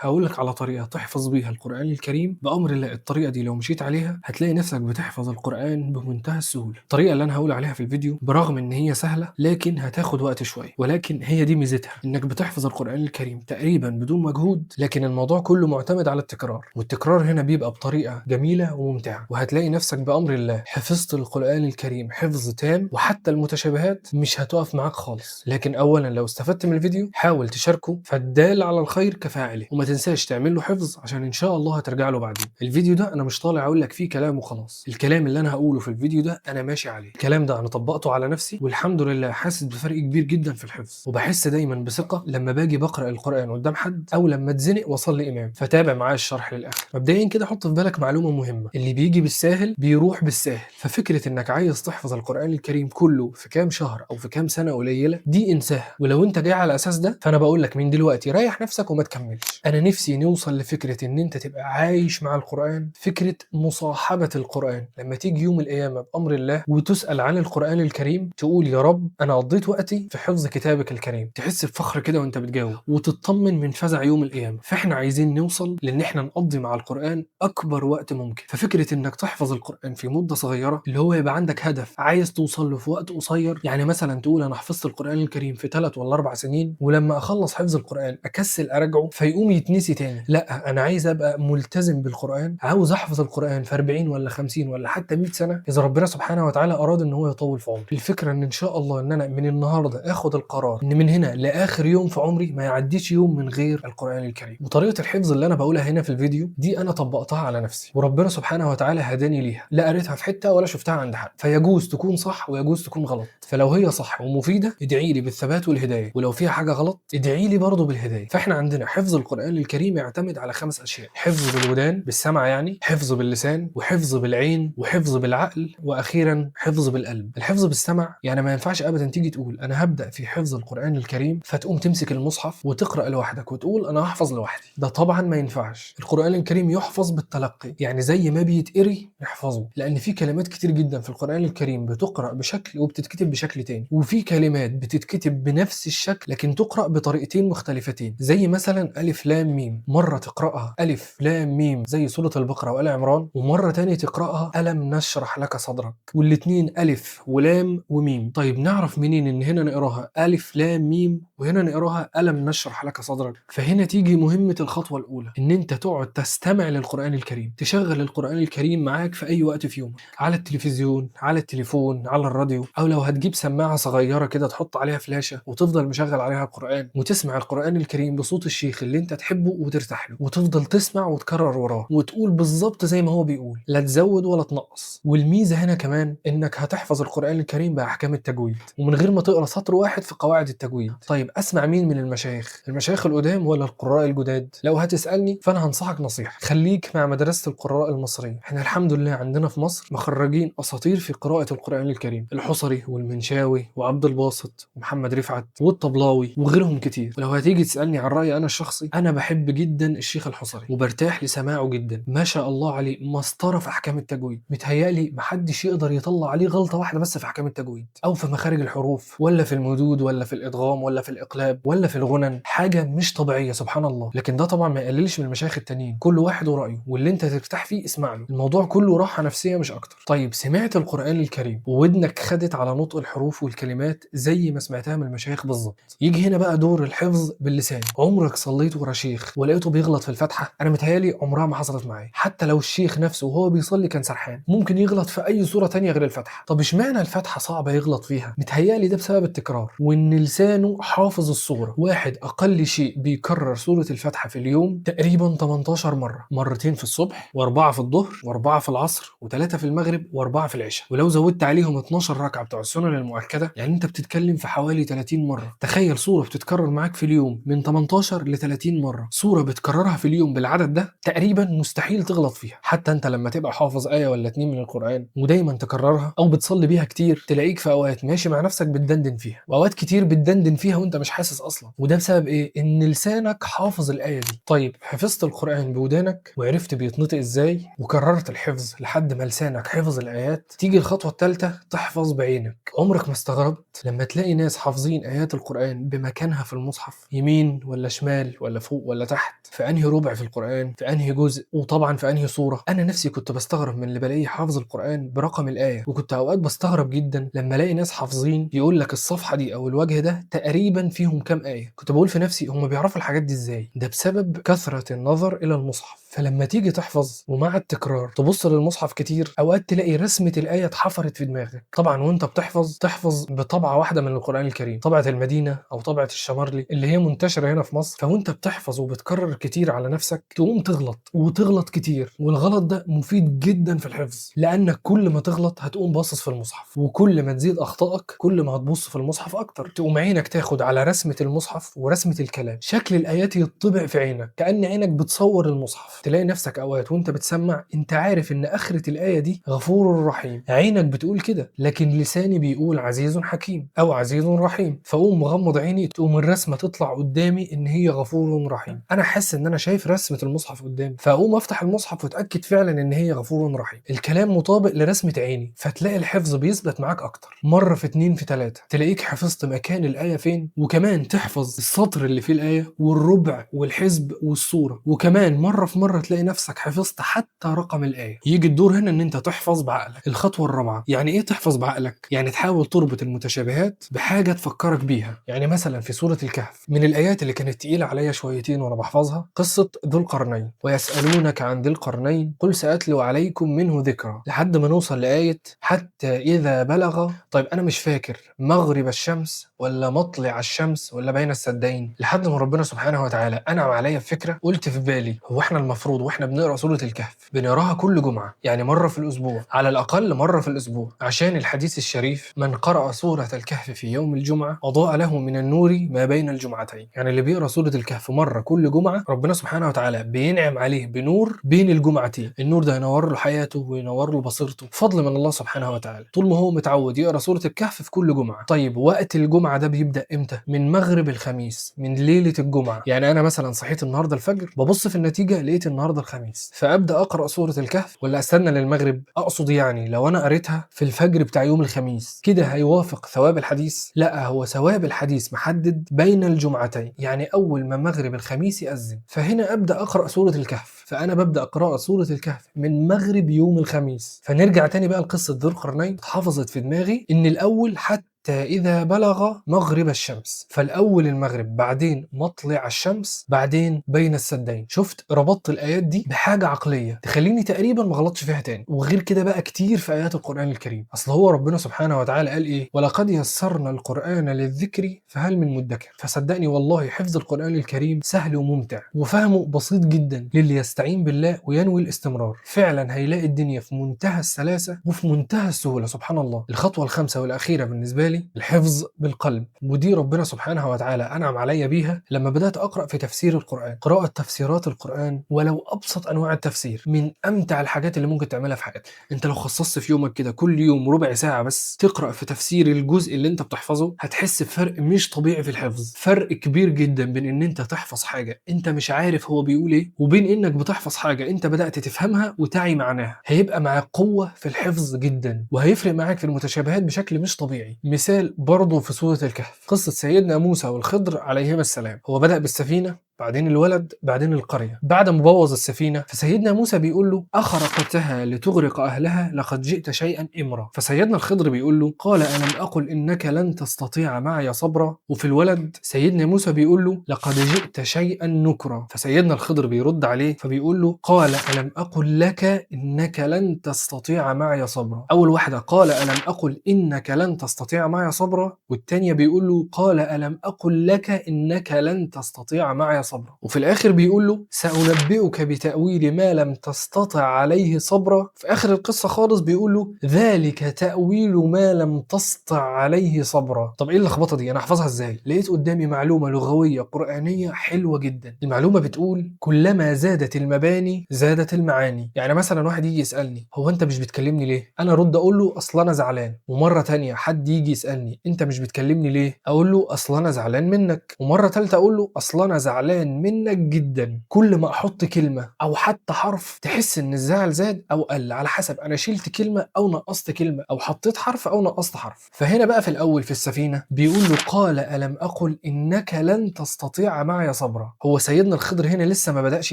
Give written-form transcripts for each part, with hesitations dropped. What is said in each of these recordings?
هاقول لك على طريقة تحفظ بيها القرآن الكريم بأمر الله. الطريقة دي لو مشيت عليها هتلاقي نفسك بتحفظ القرآن بمنتهى السهولة. الطريقة اللي أنا هاقول عليها في الفيديو برغم إن هي سهلة لكن هتاخد وقت شوية، ولكن هي دي ميزتها إنك بتحفظ القرآن الكريم تقريبا بدون مجهود، لكن الموضوع كله معتمد على التكرار، والتكرار هنا بيبقى بطريقة جميلة وممتعة، وهتلاقي نفسك بأمر الله حفظت القرآن الكريم حفظ تام، وحتى المتشابهات مش هتقف معاك خالص. لكن أولا لو استفدت من الفيديو حاول تشاركه، فالدال على الخير كفاعله، وما تنساش تعمل له حفظ عشان ان شاء الله هترجع له بعدين. الفيديو ده انا مش طالع اقول لك فيه كلام وخلاص، الكلام اللي انا هقوله في الفيديو ده انا ماشي عليه، الكلام ده انا طبقته على نفسي والحمد لله حاسس بفرق كبير جدا في الحفظ، وبحس دايما بثقه لما باجي بقرا القران قدام حد او لما اتزنق واصلي امام. فتابع معايا الشرح للاخر. مبدئيا كده حط في بالك معلومه مهمه، اللي بيجي بالساهل بيروح بالساهل، ففكره انك عايز تحفظ القران الكريم كله في كام شهر او في كام سنه قليله دي انساها. ولو انت جاي على الاساس ده فانا بقول لك من دلوقتي ريح نفسك وما تكملش. انا نفسي نوصل لفكره ان انت تبقى عايش مع القران، فكره مصاحبه القران، لما تيجي يوم القيامه بامر الله وتسال عن القران الكريم تقول يا رب انا قضيت وقتي في حفظ كتابك الكريم، تحس بفخر كده وانت بتجاوب وتطمن من فزع يوم القيامه. فاحنا عايزين نوصل لان احنا نقضي مع القران اكبر وقت ممكن. ففكره انك تحفظ القران في مده صغيره اللي هو يبقى عندك هدف عايز توصل له في وقت قصير، يعني مثلا تقول انا حفظت القران الكريم في 3 ولا 4 سنين ولما اخلص حفظ القران اكسل ارجعه فيقوم يتنسي تاني. لا، انا عايز ابقى ملتزم بالقران، عاوز احفظ القران في 40 ولا 50 ولا حتى 100 سنه اذا ربنا سبحانه وتعالى اراد ان هو يطول في عمري. الفكره ان شاء الله ان انا من النهارده اخد القرار ان من هنا لاخر يوم في عمري ما يعديش يوم من غير القران الكريم. وطريقه الحفظ اللي انا بقولها هنا في الفيديو دي انا طبقتها على نفسي وربنا سبحانه وتعالى هداني ليها، لا قريتها في حته ولا شفتها عند حد، فيجوز تكون صح ويجوز تكون غلط. فلو هي صح ومفيده ادعي لي بالثبات والهدايه، ولو فيها حاجه غلط ادعي لي برضه بالهدايه. فاحنا عندنا حفظ القران الكريم يعتمد على 5 اشياء: حفظ بالودان بالسمع، يعني حفظ باللسان، وحفظ بالعين، وحفظ بالعقل، واخيرا حفظ بالقلب. الحفظ بالسمع يعني ما ينفعش ابدا تيجي تقول انا هبدا في حفظ القران الكريم فتقوم تمسك المصحف وتقرا لوحدك وتقول انا هحفظ لوحدي، ده طبعا ما ينفعش. القران الكريم يحفظ بالتلقي، يعني زي ما بيتقري نحفظه، لان في كلمات كتير جدا في القران الكريم بتقرا بشكل وبتتكتب بشكل تاني، وفي كلمات بتتكتب بنفس الشكل لكن تقرا بطريقتين مختلفتين، زي مثلا الف لام ميم، مره تقراها الف لام ميم زي سوره البقره وال عمران، ومره تانية تقراها الم نشرح لك صدرك، والاتنين الف ولام وميم. طيب نعرف منين ان هنا نقراها الف لام ميم وهنا نقراها الم نشرح لك صدرك؟ فهنا تيجي مهمه الخطوه الاولى، ان انت تقعد تستمع للقران الكريم، تشغل القران الكريم معاك في اي وقت في يومك، على التلفزيون، على التليفون، على الراديو، او لو هتجيب سماعه صغيره كده تحط عليها فلاشه وتفضل مشغل عليها القران وتسمع القران الكريم بصوت الشيخ اللي انت تحبه وترتاح له، وتفضل تسمع وتكرر وراه وتقول بالظبط زي ما هو بيقول، لا تزود ولا تنقص. والميزه هنا كمان انك هتحفظ القران الكريم باحكام التجويد ومن غير ما تقرا سطر واحد في قواعد التجويد. طيب اسمع مين من المشايخ؟ المشايخ القدام ولا القراء الجداد؟ لو هتسالني فانا هنصحك نصيحه، خليك مع مدرسه القراء المصريه. احنا الحمد لله عندنا في مصر مخرجين اساطير في قراءه القران الكريم، الحصري والمنشاوي وعبد الباسط ومحمد رفعت والطبلاوي وغيرهم كتير. ولو هتيجي تسالني عن رايي انا الشخصي، انا بحب جدا الشيخ الحصري وبرتاح لسماعه جدا، ما شاء الله عليه مسطره في احكام التجويد، متهيألي محدش يقدر يطلع عليه غلطه واحده بس في احكام التجويد او في مخارج الحروف ولا في المدود ولا في الادغام ولا في الاقلاب ولا في الغنن، حاجه مش طبيعيه سبحان الله. لكن ده طبعا ما يقللش من المشايخ التانيين، كل واحد ورايه، واللي انت ترتاح فيه اسمع له، الموضوع كله راحه نفسيه مش اكتر. طيب سمعت القران الكريم وودنك خدت على نطق الحروف والكلمات زي ما سمعتها من المشايخ بالظبط، يجي هنا بقى دور الحفظ باللسان. عمرك صليت ورا شيخ ولقيته بيغلط في الفاتحه؟ انا متهيالي عمرها ما حصلت معايا، حتى لو الشيخ نفسه وهو بيصلي كان سرحان ممكن يغلط في اي سوره تانية غير الفاتحه. طب اشمعنى الفاتحه صعبه يغلط فيها؟ متهيالي ده بسبب التكرار، وان لسانه حافظ الصوره. واحد اقل شيء بيكرر سوره الفاتحه في اليوم تقريبا 18 مره، مرتين في الصبح واربعه في الظهر واربعه في العصر وثلاثه في المغرب واربعه في العشاء، ولو زودت عليهم 12 ركعه بتوع السنن المؤكده يعني انت بتتكلم في حوالي 30 مره. تخيل صوره بتتكرر معاك في اليوم من 18 ل 30 مره، صوره بتكررها في اليوم بالعدد ده تقريبا مستحيل تغلط فيها. حتى انت لما تبقى حافظ ايه ولا اتنين من القران ودايما تكررها او بتصلي بيها كتير، تلاقيك في اوقات ماشي مع نفسك بتدندن فيها، واوقات كتير بتدندن فيها وانت مش حاسس اصلا. وده بسبب ايه؟ ان لسانك حافظ الايه دي. طيب حفظت القران بودانك وعرفت بيتنطق ازاي وكررت الحفظ لحد ما لسانك حفظ الايات، تيجي الخطوه الثالثه تحفظ بعينك. عمرك ما استغربت لما تلاقي ناس حافظين ايات القران بمكانها في المصحف، يمين ولا شمال ولا فوق ولا تحت، في انهي ربع في القرآن، في انهي جزء، وطبعا في انهي سورة. انا نفسي كنت بستغرب من اللي بلاقيه حافظ القرآن برقم الآية، وكنت اوقات بستغرب جدا لما الاقي ناس حافظين يقول لك الصفحة دي او الوجه ده تقريبا فيهم كام آية. كنت بقول في نفسي هم بيعرفوا الحاجات دي ازاي؟ ده بسبب كثرة النظر الى المصحف. فلما تيجي تحفظ ومع التكرار تبص للمصحف كتير، اوقات تلاقي رسمة الآية اتحفرت في دماغك. طبعا وانت بتحفظ تحفظ بطبعة واحدة من القرآن الكريم، طبعة المدينة او طبعة الشمرلي اللي هي منتشرة هنا في مصر. فوانت بتحفظ وبتكرر كتير على نفسك تقوم تغلط وتغلط كتير، والغلط ده مفيد جدا في الحفظ، لانك كل ما تغلط هتقوم باصص في المصحف، وكل ما تزيد اخطائك كل ما هتبص في المصحف اكتر. تقوم عينك تاخد على رسمة المصحف ورسمة الكلام، شكل الايات يطبع في عينك كأن عينك بتصور المصحف. تلاقي نفسك اوقات وانت بتسمع انت عارف ان اخرة الاية دي غفور رحيم، عينك بتقول كده لكن لساني بيقول عزيز حكيم او عزيز رحيم، فاقوم مغمض عيني تقوم الرسمة تطلع قدامي ان هي غفور رحيم. انا حاسس ان انا شايف رسمة المصحف قدامي، فاقوم افتح المصحف واتاكد فعلا ان هي غفور رحيم، الكلام مطابق لرسمة عيني. فتلاقي الحفظ بيثبت معاك اكتر، مرة في اتنين في تلاتة تلاقيك حفظت مكان الآية فين، وكمان تحفظ السطر اللي فيه الآية والربع والحزب والسورة، وكمان مرة في مرة تلاقي نفسك حفظت حتى رقم الآية. يجي الدور هنا ان انت تحفظ بعقلك. الخطوة الرابعة، يعني ايه تحفظ بعقلك؟ يعني تحاول تربط المتشابهات بحاجة تفكرك بيها. يعني مثلا في سورة الكهف من الآيات اللي كانت تقيلة عليا شويتين وانا بحفظها قصة ذو القرنين، ويسألونك عن ذي القرنين قل سأتلو عليكم منه ذكرى، لحد ما نوصل لآية حتى إذا بلغ، طيب أنا مش فاكر مغرب الشمس ولا مطلع الشمس ولا بين السدين، لحد ما ربنا سبحانه وتعالى أنعم عليا بفكرة. قلت في بالي هو احنا المفروض واحنا بنقرأ سورة الكهف بنقراها كل جمعة، يعني مرة في الأسبوع، على الأقل مرة في الأسبوع، عشان الحديث الشريف من قرأ سورة الكهف في يوم الجمعة أضاء له من النور ما بين الجمعتين. يعني اللي بيقرأ سورة الكهف مرة كل جمعة ربنا سبحانه وتعالى بينعم عليه بنور بين الجمعتين، النور ده ينور له حياته وينور له بصيرته فضل من الله سبحانه وتعالى، طول ما هو متعود يقرأ سورة الكهف في كل جمعة. طيب وقت الجمعة ده بيبدأ امتى؟ من مغرب الخميس، من ليلة الجمعة. يعني أنا مثلا صحيت النهاردة الفجر ببص في النتيجة لقيت النهاردة الخميس، فأبدأ أقرأ سورة الكهف ولا أستنى للمغرب؟ أقصد يعني لو أنا قريتها في الفجر بتاع يوم الخميس كده هيوافق ثواب الحديث؟ لا، هو ثواب الحديث محدد بين الجمعتين، يعني أول ما مغرب الخميس يأذن فهنا أبدأ أقرأ سورة الكهف. فأنا ببدأ قراءة سورة الكهف من مغرب يوم الخميس. فنرجع تاني بقى لقصة ذو القرنين، اتحفظت في دماغي إن الأول حتى إذا بلغ مغرب الشمس، فالأول المغرب، بعدين مطلع الشمس، بعدين بين السدين. شفت ربطت الآيات دي بحاجة عقلية تخليني تقريبا ما غلطش فيها تاني. وغير كده بقى كتير في آيات القرآن الكريم، أصل هو ربنا سبحانه وتعالى قال إيه؟ ولقد يسرنا القرآن للذكر فهل من مدكر. فصدقني والله حفظ القرآن الكريم سهل وممتع، وفهمه بسيط جدا للي يستعين بالله وينوي الاستمرار. فعلا هيلاقي الدنيا في منتهى السلاسة وفي منتهى السهولة. سبحان الله. الخطوة الخامسة والأخيرة بالنسبة لي الحفظ بالقلب، ودي ربنا سبحانه وتعالى أنعم عليا بيها لما بدأت أقرأ في تفسير القرآن. قراءة تفسيرات القرآن ولو أبسط أنواع التفسير من أمتع الحاجات اللي ممكن تعملها في حياتك. أنت لو خصصت في يومك كده كل يوم ربع ساعة بس تقرأ في تفسير الجزء اللي أنت بتحفظه هتحس بفرق مش طبيعي في الحفظ. فرق كبير جدا بين إن أنت تحفظ حاجة أنت مش عارف هو بيقول إيه، وبين إنك بتحفظ حاجة أنت بدأت تفهمها وتعي معناها. هيبقى معاك قوة في الحفظ جدا، وهيفرق معاك في المتشابهات بشكل مش طبيعي. مثال برضه في سورة الكهف، قصة سيدنا موسى والخضر عليهما السلام. هو بدأ بالسفينة، بعدين الولد، بعدين القرية. بعد ما بوظ السفينة فسيدنا موسى بيقول له أخرقتها لتغرق أهلها لقد جئت شيئا إمرا. فسيدنا الخضر بيقول له قال ألم أقل إنك لن تستطيع معي صبرا. وفي الولد سيدنا موسى بيقول له لقد جئت شيئا نكرا. فسيدنا الخضر بيرد عليه فبيقول له قال ألم أقل لك إنك لن تستطيع معي صبرا. أول واحدة قال ألم أقل إنك لن تستطيع معي صبرا، والتانية بيقول له قال ألم أقل لك إنك لن تستطيع معي صبرا. وفي الآخر بيقول له سأنبئك بتأويل ما لم تستطع عليه صبرا. في آخر القصة خالص بيقول له ذلك تأويل ما لم تستطع عليه صبرا. طب إيه اللخبطة دي؟ أنا أحفظها إزاي؟ لقيت قدامي معلومة لغوية قرآنية حلوة جدا. المعلومة بتقول كلما زادت المباني زادت المعاني. يعني مثلا واحد يجي يسألني هو أنت مش بتكلمني ليه؟ أنا أرد أقول له أصل أنا زعلان. ومرة تانية حد يجي يسألني أنت مش بتكلمني ليه؟ أقول له أصل أنا زعلان منك. ومرة تالتة أقول له أصل أنا زعلان زعلان منك جدا، كل ما احط كلمه او حتى حرف تحس ان الزعل زاد او قل، على حسب انا شلت كلمه او نقصت كلمه او حطيت حرف او نقصت حرف. فهنا بقى في الاول في السفينه بيقول له قال الم اقل انك لن تستطيع معي صبرا. هو سيدنا الخضر هنا لسه ما بداش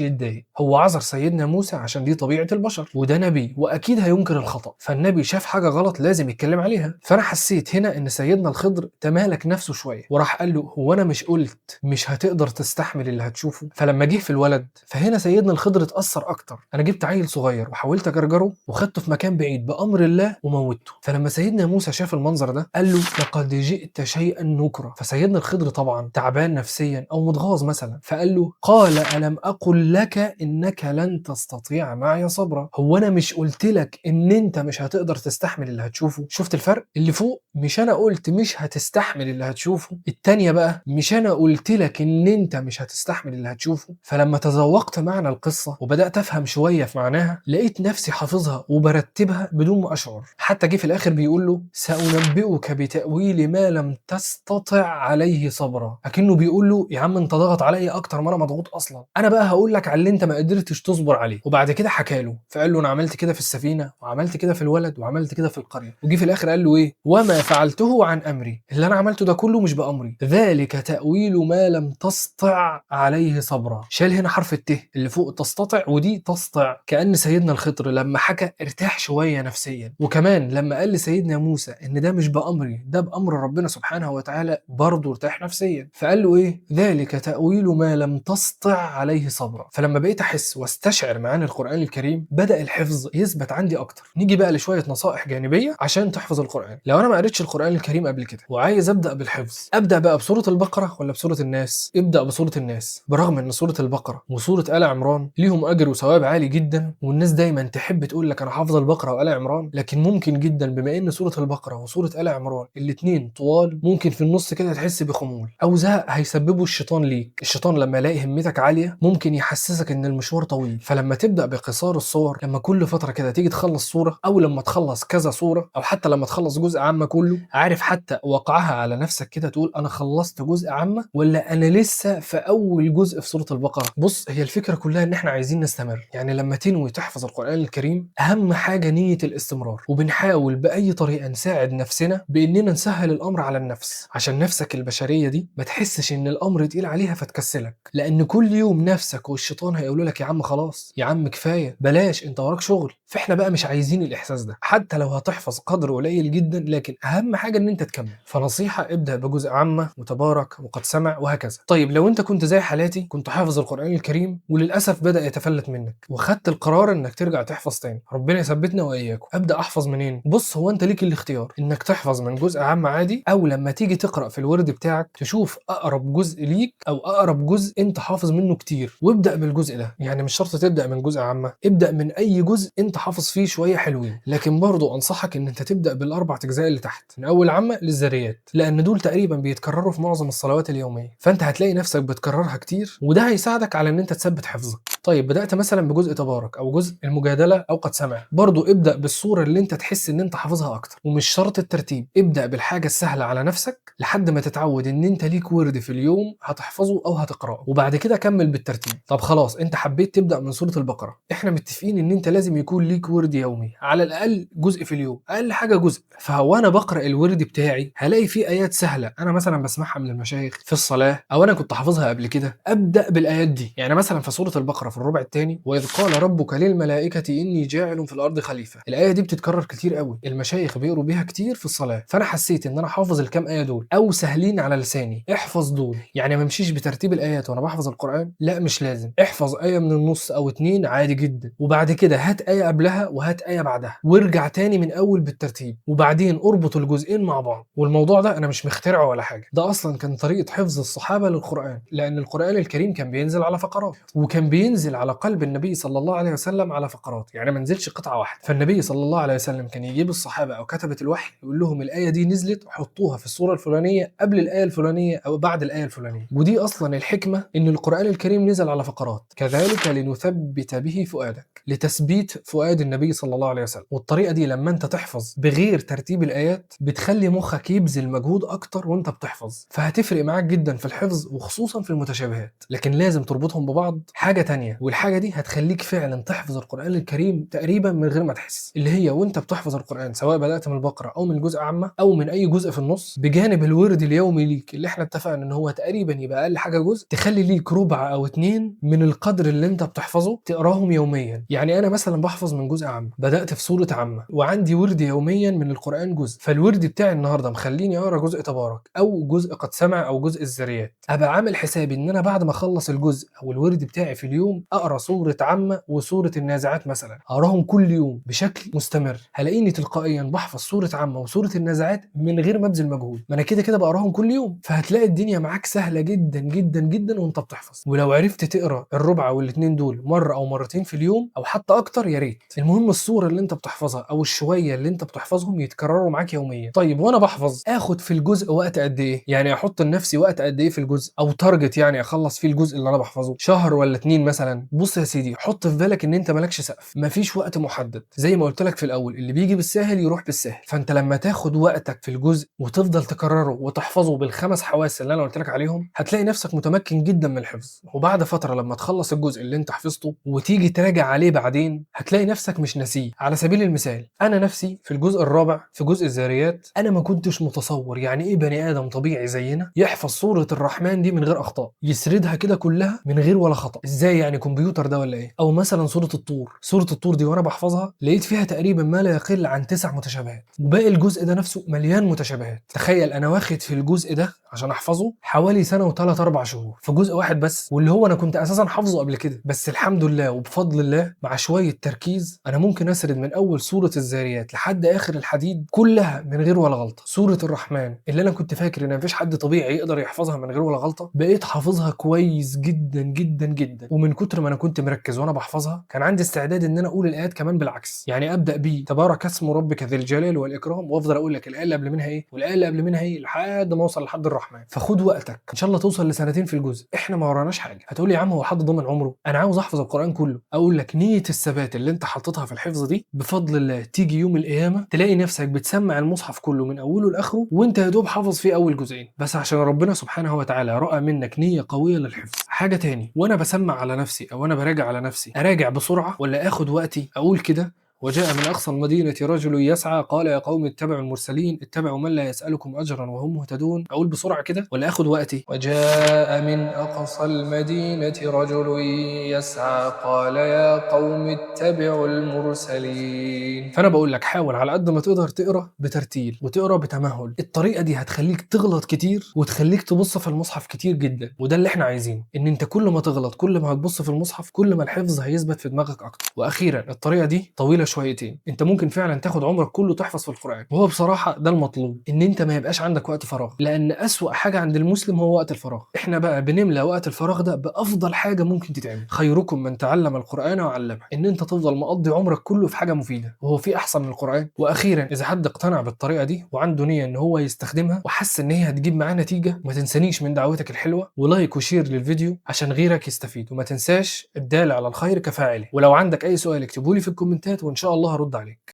يتضايق، هو عذر سيدنا موسى عشان دي طبيعه البشر وده نبي واكيد هينكر الخطا، فالنبي شاف حاجه غلط لازم يتكلم عليها. فانا حسيت هنا ان سيدنا الخضر تمالك نفسه شويه وراح قال له هو انا مش قلت مش هتقدر تستحمل اللي هتشوفه؟ فلما جه في الولد فهنا سيدنا الخضر اتاثر اكتر. انا جبت عيل صغير وحاولت اجرجره وخدته في مكان بعيد بامر الله وموته. فلما سيدنا موسى شاف المنظر ده قال له لقد جئت شيئا نكرا. فسيدنا الخضر طبعا تعبان نفسيا او متغاظ مثلا، فقال له قال الم اقل لك انك لن تستطيع معي صبرا. هو انا مش قلت لك ان انت مش هتقدر تستحمل اللي هتشوفه؟ شفت الفرق اللي فوق؟ مش انا قلت مش هتستحمل اللي هتشوفه، التانية بقى مش انا قلت لك ان انت مش هتستحمل اللي هتشوفه. فلما تذوقت معنى القصة وبدأت افهم شوية في معناها لقيت نفسي حافظها وبرتبها بدون ما اشعر. حتى جه في الاخر بيقول له سأنبئك بتأويل ما لم تستطع عليه صبرا، اكنه بيقول له يا عم انت ضغط عليا اكتر ما انا مضغوط اصلا، انا بقى هقول لك على اللي انت ما قدرتش تصبر عليه. وبعد كده حكى له فقال له انا عملت كده في السفينة وعملت كده في الولد وعملت كده في القرية. وجي في الاخر قال له ايه وما فعلته عن امري، اللي انا عملته ده كله مش بامري، ذلك تأويل ما لم تستطع عليه صبرا. شال هنا حرف الت اللي فوق تستطع ودي تسطع، كأن سيدنا الخضر لما حكى ارتاح شوية نفسيا. وكمان لما قال لسيدنا موسى ان ده مش بامري ده بامر ربنا سبحانه وتعالى برضه ارتاح نفسيا. فقال له ايه ذلك تأويل ما لم تستطع عليه صبرا. فلما بقيت احس واستشعر معاني القرآن الكريم بدأ الحفظ يثبت عندي اكتر. نيجي بقى لشوية نصائح جانبية عشان تحفظ القرآن. لو انا ما قريتش القرآن الكريم قبل كده وعايز ابدأ بالحفظ، ابدأ بقى بسورة البقرة ولا بسورة الناس؟ ابدأ بسورة الناس، برغم ان سورة البقرة وسورة آل عمران ليهم اجر وثواب عالي جدا، والناس دايما تحب تقول لك انا حافظ البقرة وآل عمران، لكن ممكن جدا بما ان سورة البقرة وسورة آل عمران الاتنين طوال ممكن في النص كده تحس بخمول او زهق هيسببوا الشيطان ليك. الشيطان لما يلاقي همتك عالية ممكن يحسسك ان المشوار طويل، فلما تبدأ بقصار الصور، لما كل فترة كده تيجي تخلص صورة او لما تخلص كذا صورة او حتى لما تخلص جزء عامة كله، عارف حتى وقعها على نفسك كده تقول انا خلصت جزء عامة ولا انا لسه في اول جزء في سورة البقرة. بص هي الفكرة كلها ان احنا عايزين نستمر، يعني لما تنوي تحفظ القرآن الكريم اهم حاجة نية الاستمرار، وبنحاول باي طريقة نساعد نفسنا باننا نسهل الامر على النفس عشان نفسك البشرية دي ما تحسش ان الامر تقيل عليها فتكسلك، لان كل يوم نفسك والشيطان هيقولوا لك يا عم خلاص يا عم كفاية بلاش انت وراك شغل. فاحنا بقى مش عايزين الاحساس ده، حتى لو هتحفظ قدر قليل جدا لكن اهم حاجة ان انت تكمل. فنصيحة ابدأ بجزء عامة وتبارك وقد سمع وهكذا. طيب لو انت كنت زي حالاتي كنت حافظ القرآن الكريم وللأسف بدأ يتفلت منك وخدت القرار انك ترجع تحفظ تاني، ربنا يثبتنا واياكم. ابدأ احفظ منين؟ بص هو انت ليك الاختيار انك تحفظ من جزء عام عادي، او لما تيجي تقرأ في الورد بتاعك تشوف اقرب جزء ليك او اقرب جزء انت حافظ منه كتير وابدأ بالجزء ده. يعني مش شرط تبدأ من جزء عامة، ابدأ من اي جزء انت حافظ فيه شوية حلوين، لكن برضو انصحك ان انت تبدأ بالاربع اجزاء اللي تحت من اول عامة للذريات، لان دول تقريبا بيتكرروا في معظم الصلوات اليومية، فانت هتلاقي نفسك بتكررها كتير وده هيساعدك على ان انت تثبت حفظك. طيب بدأت مثلا بجزء تبارك او جزء المجادلة او قد سمع، برضو ابدأ بالصورة اللي انت تحس ان انت حافظها اكتر، ومش شرط الترتيب، ابدأ بالحاجة السهلة على نفسك لحد ما تتعود ان انت ليك ورد في اليوم هتحفظه او هتقراه، وبعد كده كمل بالترتيب. طب خلاص انت حبيت تبدأ من سورة البقرة، احنا متفقين ان انت لازم يكون ليك ورد يومي على الاقل جزء في اليوم، اقل حاجة جزء. فهو انا بقرأ الورد بتاعي هلاقي فيه ايات سهلة انا مثلا بسمعها من المشايخ في الصلاة او انا كنت حافظها قبل كده، ابدأ بالايات دي. يعني مثلا في سورة البقرة في الربع الثاني واذ قال ربك للملائكة اني جاعل في الارض خليفة، الايه دي بتتكرر كتير قوي، المشايخ بيقروا بيها كتير في الصلاة، فانا حسيت ان انا حافظ الكام ايه دول او سهلين على لساني، احفظ دول. يعني ما امشيش بترتيب الايات وانا بحفظ القرآن، لا مش لازم، احفظ ايه من النص او اتنين عادي جدا، وبعد كده هات ايه قبلها وهات ايه بعدها وارجع تاني من اول بالترتيب، وبعدين اربط الجزئين مع بعض. والموضوع ده انا مش مخترعه ولا حاجة، ده اصلا كان طريقة حفظ الصحابة للقرآن، لان القرآن الكريم كان بينزل على فقرات وكان بينزل نزل على قلب النبي صلى الله عليه وسلم على فقرات، يعني ما نزلش قطعة واحدة. فالنبي صلى الله عليه وسلم كان يجيب الصحابة أو كتبة الوحي يقول لهم الآية دي نزلت وحطوها في السورة الفلانية قبل الآية الفلانية أو بعد الآية الفلانية. ودي أصلا الحكمة إن القرآن الكريم نزل على فقرات، كذلك لنثبت به فؤادك، لتثبيت فؤاد النبي صلى الله عليه وسلم. والطريقة دي لما أنت تحفظ بغير ترتيب الآيات بتخلي مخك يبذل مجهود أكتر وأنت بتحفظ، فهتفرق معاك جدا في الحفظ وخصوصا في المتشابهات. لكن لازم تربطهم ببعض حاجة تانية، والحاجة دي هتخليك فعلا تحفظ القرآن الكريم تقريبا من غير ما تحس، اللي هي وانت بتحفظ القرآن سواء بدأت من البقرة أو من جزء عامة أو من أي جزء في النص، بجانب الورد اليومي ليك اللي احنا اتفقنا إن هو تقريبا يبقى أقل حاجة جزء، تخلي ليك ربع أو اتنين من القدر اللي انت بتحفظه تقراهم يوميا. يعني أنا مثلا بحفظ من جزء عامة، بدأت في سورة عامة وعندي ورد يوميا من القرآن جزء، فالورد بتاعي النهارده مخليني أقرا جزء تبارك أو جزء قد سمع أو جزء الذريات، أبقى عامل حسابي إن أنا بعد ما أخلص الجزء أو الورد بتاعي في اليوم أقرا سورة عامة وسورة النازعات مثلا، أقراهم كل يوم بشكل مستمر، هلاقيني تلقائيا بحفظ سورة عامة وسورة النازعات من غير ما ابذل مجهود، ما أنا كده كده بقراهم كل يوم. فهتلاقي الدنيا معاك سهلة جدا جدا جدا وأنت بتحفظ. ولو عرفت تقرا الربع والاتنين دول مرة أو مرتين في اليوم أو حتى أكتر يا ريت. المهم السورة اللي أنت بتحفظها أو الشوية اللي أنت بتحفظهم يتكرروا معاك يوميا. طيب وأنا بحفظ آخد في الجزء وقت قد إيه؟ يعني أحط لنفسي وقت قد إيه في الجزء أو تارجت، يعني أخلص فيه الجزء اللي أنا بحفظه شهر ولا اتنين مثلا. بص يا سيدي، حط في بالك ان انت مالكش سقف، مفيش وقت محدد. زي ما قلت لك في الاول، اللي بيجي بالساهل يروح بالساهل. فانت لما تاخد وقتك في الجزء وتفضل تكرره وتحفظه بالخمس حواس اللي انا قلت لك عليهم، هتلاقي نفسك متمكن جدا من الحفظ. وبعد فتره لما تخلص الجزء اللي انت حفظته وتيجي تراجع عليه بعدين، هتلاقي نفسك مش ناسيه. على سبيل المثال انا نفسي في الجزء الرابع في جزء الذاريات، انا ما كنتش متصور يعني ايه بني ادم طبيعي زينا يحفظ سوره الرحمن دي من غير اخطاء، يسردها كده كلها من غير ولا خطأ. ازاي يعني، كمبيوتر ده ولا ايه؟ او مثلا سورة الطور، سورة الطور دي وانا بحفظها لقيت فيها تقريبا ما لا يقل عن 9 متشابهات، وباقي الجزء ده نفسه مليان متشابهات. تخيل انا واخد في الجزء ده عشان احفظه حوالي سنة و3 4 شهور في جزء واحد بس، واللي هو انا كنت اساسا حافظه قبل كده. بس الحمد لله وبفضل الله مع شوية تركيز انا ممكن اسرد من اول سورة الذاريات لحد اخر الحديد كلها من غير ولا غلطة. سورة الرحمن اللي انا كنت فاكر ان مفيش حد طبيعي يقدر يحفظها من غير ولا غلطة، بقيت حافظها كويس جدا جدا جدا. ومن كتر ما انا كنت مركز وانا بحفظها كان عندي استعداد ان انا اقول الايات كمان بالعكس، يعني ابدا بيه تبارك اسم ربك ذي الجلال والاكرام وافضل اقول لك الايه اللي قبل منها ايه والايه اللي قبل منها ايه لحد ما اوصل لحد الرحمن. فخد وقتك ان شاء الله توصل لسنتين في الجزء، احنا ما وراناش حاجه. هتقول لي يا عم هو حد ضامن عمره؟ انا عاوز احفظ القران كله. اقول لك نيه الثبات اللي انت حاططها في الحفظ دي بفضل الله تيجي يوم القيامه تلاقي نفسك بتسمع المصحف كله من اوله لاخره وانت يا دوب حافظ فيه اول جزئين بس، عشان ربنا سبحانه وتعالى رأى منك نيه قويه للحفظ. حاجه تاني، وانا بسمع على نفسي او انا براجع على نفسي، اراجع بسرعه ولا اخد وقتي؟ اقول كده وجاء من أقصى المدينة رجل يسعى قال يا قوم اتبعوا المرسلين اتبعوا من لا يسألكم أجرا وهم مهتدون. أقول بسرعة كده ولا أخد وقتي؟ وجاء من أقصى المدينة رجل يسعى قال يا قوم اتبعوا المرسلين. فأنا بقول لك حاول على قد ما تقدر تقرأ بترتيل وتقرأ بتمهل. الطريقة دي هتخليك تغلط كتير وتخليك تبص في المصحف كتير جدا، وده اللي احنا عايزينه، ان انت كل ما تغلط كل ما هتبص في المصحف كل ما الحفظ هيثبت في دماغك اكتر. واخيرا الطريقة دي طويلة شويتين، انت ممكن فعلا تاخد عمرك كله تحفظ في القرآن، وهو بصراحة ده المطلوب، ان انت ما يبقاش عندك وقت فراغ، لان اسوأ حاجة عند المسلم هو وقت الفراغ. احنا بقى بنملى وقت الفراغ ده بافضل حاجة ممكن تتعمل. خيركم من تعلم القرآن وعلمه، ان انت تفضل مقضي عمرك كله في حاجة مفيدة، وهو في احسن من القرآن؟ واخيرا اذا حد اقتنع بالطريقة دي وعنده نية ان هو يستخدمها وحس ان هي هتجيب معاه نتيجة، ما تنسانيش من دعوتك الحلوة ولايك وشير للفيديو عشان غيرك يستفيد، وما تنساش الدال على الخير كفاعله. ولو عندك اي سؤال اكتبولي في الكومنتات وان شاء الله هرد عليك.